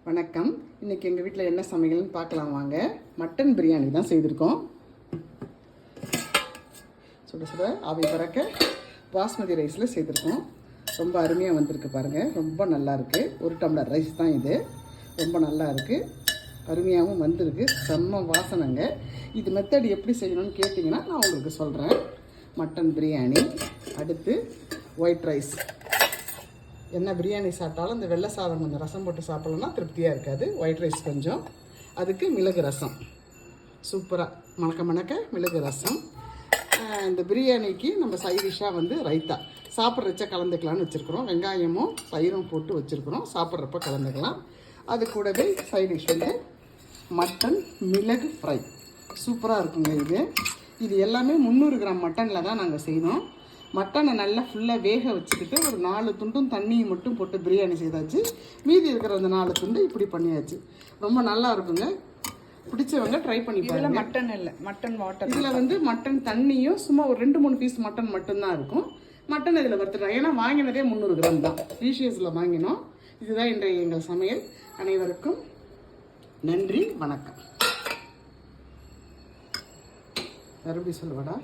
வணக்கம். இன்றைக்கி எங்கள் வீட்டில் என்ன சமையல்னு பார்க்கலாம் வாங்க. மட்டன் பிரியாணி தான் செய்திருக்கோம். சுட சுட ஆவி பறக்க பாஸ்மதி ரைஸில் செய்திருக்கோம். ரொம்ப அருமையாக வந்திருக்கு பாருங்கள். ரொம்ப நல்லா இருக்குது. 1 டம்ளர் ரைஸ் தான் இது. ரொம்ப நல்லா இருக்குது. அருமையாகவும் வந்திருக்கு. செம்ம வாசனைங்க. இது மெத்தட் எப்படி செய்யணும்னு கேட்டிங்கன்னா நான் உங்களுக்கு சொல்கிறேன். மட்டன் பிரியாணி, அடுத்து ஒயிட் ரைஸ். என்ன பிரியாணி சாப்பிட்டாலும் இந்த வெள்ளை சாதம் கொஞ்சம் ரசம் போட்டு சாப்பிட்லன்னா திருப்தியாக இருக்காது. ஒயிட் ரைஸ் கொஞ்சம், அதுக்கு மிளகு ரசம், சூப்பராக மணக்க மணக்க மிளகு ரசம். இந்த பிரியாணிக்கு நம்ம சைடிஷாக வந்து ரைத்தா சாப்பிட்றச்ச கலந்துக்கலான்னு வச்சுருக்குறோம். வெங்காயமும் தயிரும் போட்டு வச்சுருக்குறோம். சாப்பிட்றப்ப கலந்துக்கலாம். அது கூடவே சைடிஷ் வந்து மட்டன் மிளகு ஃப்ரை சூப்பராக இருக்குங்க. இது எல்லாமே 300 கிராம் மட்டனில் தான் நாங்கள் செய்யணும். மட்டனை நல்லா ஃபுல்லாக வேக வச்சுக்கிட்டு ஒரு 4 துண்டும் தண்ணியை மட்டும் போட்டு பிரியாணி செய்தாச்சு. மீதி இருக்கிற அந்த 4 துண்டு இப்படி பண்ணியாச்சு. ரொம்ப நல்லா இருக்குங்க. பிடிச்சவங்க ட்ரை பண்ணி பாருங்க. மட்டன் இல்லை, மட்டன் வாட்டர். இதில் வந்து மட்டன் தண்ணியும் சும்மா ஒரு 2-3 பீஸ் மட்டன் மட்டும்தான் இருக்கும். மட்டன் இதில் வறுத்துட்டோம். ஏன்னா வாங்கினதே 300 கிராம் தான். ரீஷியஸில் வாங்கினோம். இதுதான் இன்றைய எங்கள் சமையல். அனைவருக்கும் நன்றி, வணக்கம். மறுபடி சொல்லுவாடா.